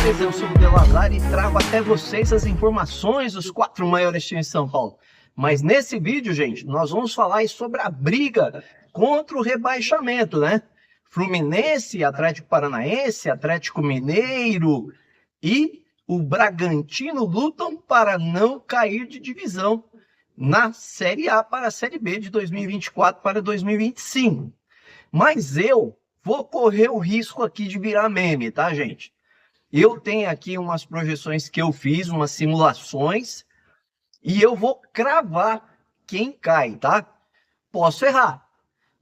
beleza? Eu sou o Delazar e trago até vocês as informações dos 4 maiores times de São Paulo. Mas nesse vídeo, gente, nós vamos falar aí sobre a briga contra o rebaixamento, né? Fluminense, Atlético Paranaense, Atlético Mineiro e o Bragantino lutam para não cair de divisão na Série A para a Série B de 2024 para 2025. Mas eu vou correr o risco aqui de virar meme, tá, gente? Eu tenho aqui umas projeções que eu fiz, umas simulações, e eu vou cravar quem cai, tá? Posso errar,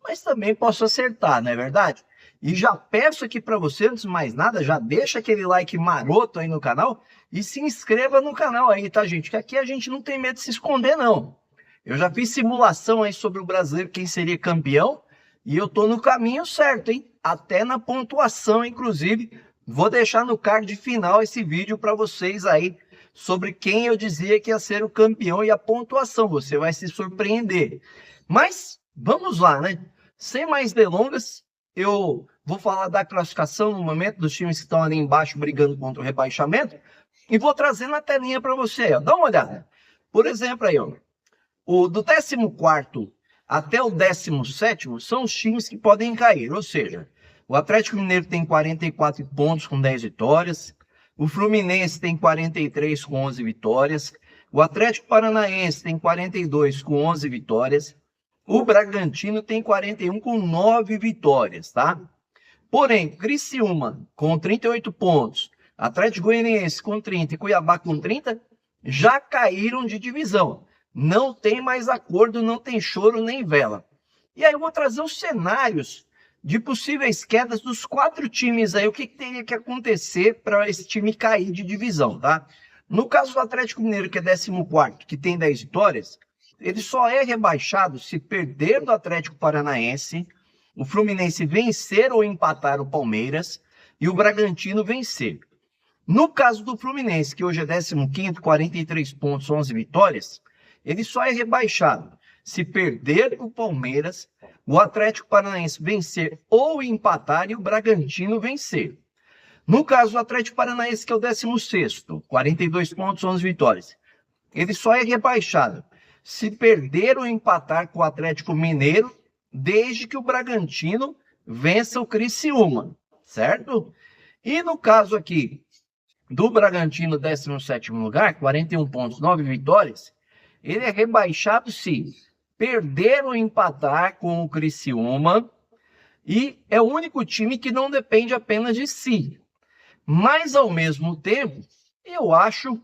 mas também posso acertar, não é verdade? E já peço aqui para você, antes de mais nada, já deixa aquele like maroto aí no canal e se inscreva no canal aí, tá, gente? Que aqui a gente não tem medo de se esconder, não. Eu já fiz simulação aí sobre o brasileiro, quem seria campeão, e eu tô no caminho certo, hein? Até na pontuação, inclusive. Vou deixar no card final esse vídeo para vocês aí sobre quem eu dizia que ia ser o campeão e a pontuação. Você vai se surpreender. Mas vamos lá, né? Sem mais delongas, eu vou falar da classificação no momento dos times que estão ali embaixo brigando contra o rebaixamento e vou trazer na telinha para você, ó. Dá uma olhada. Por exemplo aí, ó, o do 14º até o 17º são os times que podem cair, ou seja, o Atlético Mineiro tem 44 pontos com 10 vitórias, o Fluminense tem 43 com 11 vitórias, o Atlético Paranaense tem 42 com 11 vitórias, o Bragantino tem 41 com 9 vitórias, tá? Porém, Criciúma com 38 pontos, Atlético Goianiense com 30 e Cuiabá com 30 já caíram de divisão. Não tem mais acordo, não tem choro nem vela. E aí eu vou trazer os cenários de possíveis quedas dos 4 times aí, o que teria que acontecer para esse time cair de divisão, tá? No caso do Atlético Mineiro, que é 14º, que tem 10 vitórias, ele só é rebaixado se perder do Atlético Paranaense, o Fluminense vencer ou empatar o Palmeiras e o Bragantino vencer. No caso do Fluminense, que hoje é 15º, 43 pontos, 11 vitórias, ele só é rebaixado se perder o Palmeiras, o Atlético Paranaense vencer ou empatar e o Bragantino vencer. No caso do Atlético Paranaense, que é o 16º, 42 pontos, 11 vitórias, ele só é rebaixado se perder ou empatar com o Atlético Mineiro, desde que o Bragantino vença o Criciúma, certo? E no caso aqui do Bragantino, 17º lugar, 41 pontos, 9 vitórias, ele é rebaixado se perder ou empatar com o Criciúma e é o único time que não depende apenas de si. Mas, ao mesmo tempo, eu acho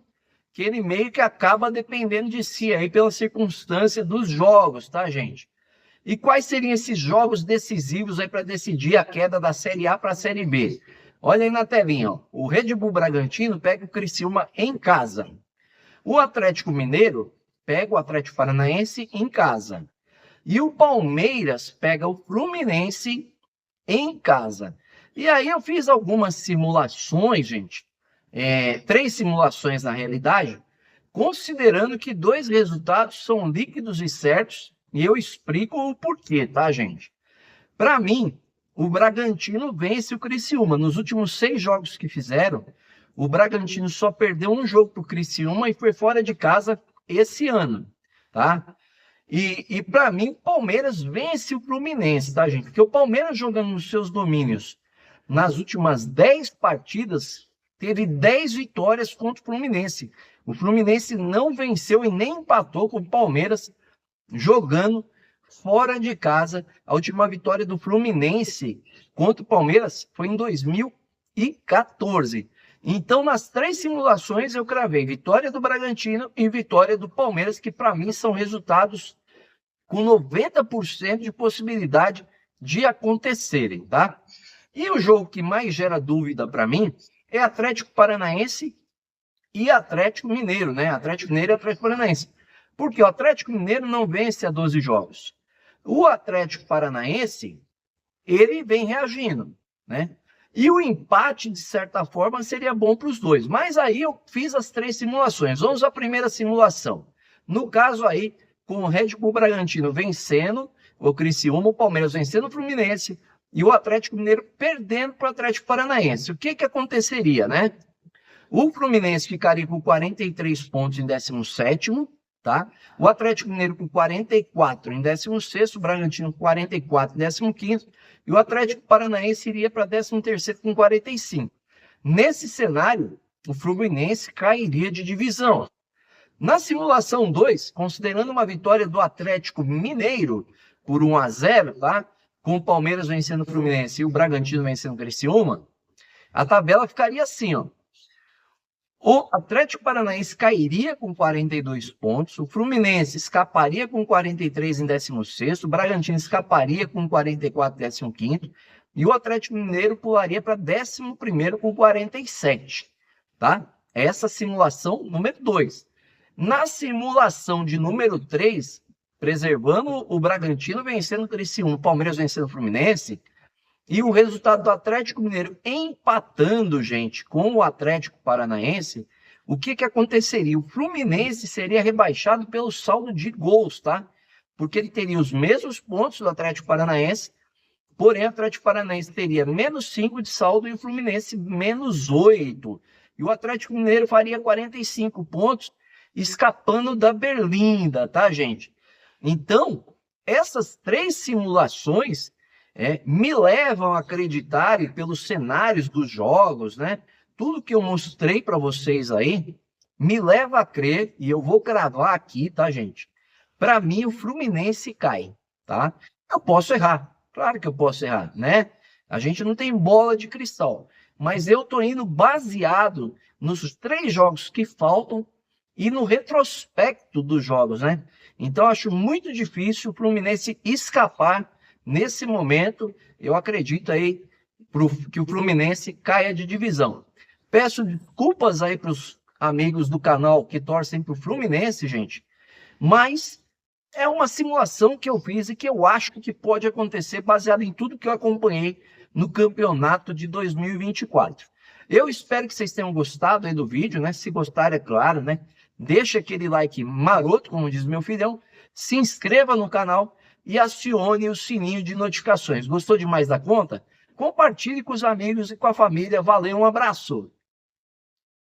que ele meio que acaba dependendo de si aí pela circunstância dos jogos, tá, gente? E quais seriam esses jogos decisivos aí para decidir a queda da Série A para a Série B? Olha aí na telinha, ó. O Red Bull Bragantino pega o Criciúma em casa. O Atlético Mineiro pega o Atlético Paranaense em casa. E o Palmeiras pega o Fluminense em casa. E aí eu fiz algumas simulações, gente. 3 simulações na realidade, considerando que 2 resultados são líquidos e certos. E eu explico o porquê, tá, gente? Para mim, o Bragantino vence o Criciúma. Nos últimos 6 jogos que fizeram, o Bragantino só perdeu um jogo para o Criciúma e foi fora de casa esse ano, tá? E para mim, o Palmeiras vence o Fluminense, tá, gente? Porque o Palmeiras jogando nos seus domínios nas últimas 10 partidas, teve 10 vitórias contra o Fluminense. O Fluminense não venceu e nem empatou com o Palmeiras jogando fora de casa. A última vitória do Fluminense contra o Palmeiras foi em 2014. Então, nas 3 simulações, eu cravei vitória do Bragantino e vitória do Palmeiras, que para mim são resultados com 90% de possibilidade de acontecerem, tá? E o jogo que mais gera dúvida para mim é Atlético Paranaense e Atlético Mineiro, né? Atlético Mineiro e Atlético Paranaense. Porque o Atlético Mineiro não vence há 12 jogos. O Atlético Paranaense, ele vem reagindo, né? E o empate, de certa forma, seria bom para os dois. Mas aí eu fiz as 3 simulações. Vamos à primeira simulação. No caso aí, com o Red Bull Bragantino vencendo o Criciúma, o Palmeiras vencendo o Fluminense e o Atlético Mineiro perdendo para o Atlético Paranaense. O que aconteceria, né? O Fluminense ficaria com 43 pontos em 17º, tá? O Atlético Mineiro com 44 em 16º, o Bragantino com 44 em 15º, e o Atlético Paranaense iria para 13º com 45. Nesse cenário, o Fluminense cairia de divisão. Na simulação 2, considerando uma vitória do Atlético Mineiro por 1-0, tá? Com o Palmeiras vencendo o Fluminense e o Bragantino vencendo o Criciúma, a tabela ficaria assim, ó. O Atlético Paranaense cairia com 42 pontos, o Fluminense escaparia com 43 em 16º, o Bragantino escaparia com 44 em 15º, e o Atlético Mineiro pularia para 11º com 47, tá? Essa simulação número 2. Na simulação de número 3, preservando o Bragantino vencendo o Criciúma, o Palmeiras vencendo o Fluminense, e o resultado do Atlético Mineiro empatando, gente, com o Atlético Paranaense, o que aconteceria? O Fluminense seria rebaixado pelo saldo de gols, tá? Porque ele teria os mesmos pontos do Atlético Paranaense, porém o Atlético Paranaense teria -5 de saldo e o Fluminense -8. E o Atlético Mineiro faria 45 pontos, escapando da berlinda, tá, gente? Então, essas 3 simulações me levam a acreditar, e pelos cenários dos jogos, né? Tudo que eu mostrei para vocês aí, me leva a crer, e eu vou cravar aqui, tá, gente? Para mim, o Fluminense cai, tá? Eu posso errar, claro que eu posso errar, né? A gente não tem bola de cristal, mas eu tô indo baseado nos 3 jogos que faltam e no retrospecto dos jogos, né? Então, acho muito difícil o Fluminense escapar. Nesse momento, eu acredito aí que o Fluminense caia de divisão. Peço desculpas aí para os amigos do canal que torcem para o Fluminense, gente, mas é uma simulação que eu fiz e que eu acho que pode acontecer baseado em tudo que eu acompanhei no campeonato de 2024. Eu espero que vocês tenham gostado aí do vídeo, né? Se gostaram, é claro, né? Deixa aquele like maroto, como diz meu filhão, se inscreva no canal e acione o sininho de notificações. Gostou demais da conta? Compartilhe com os amigos e com a família. Valeu, um abraço!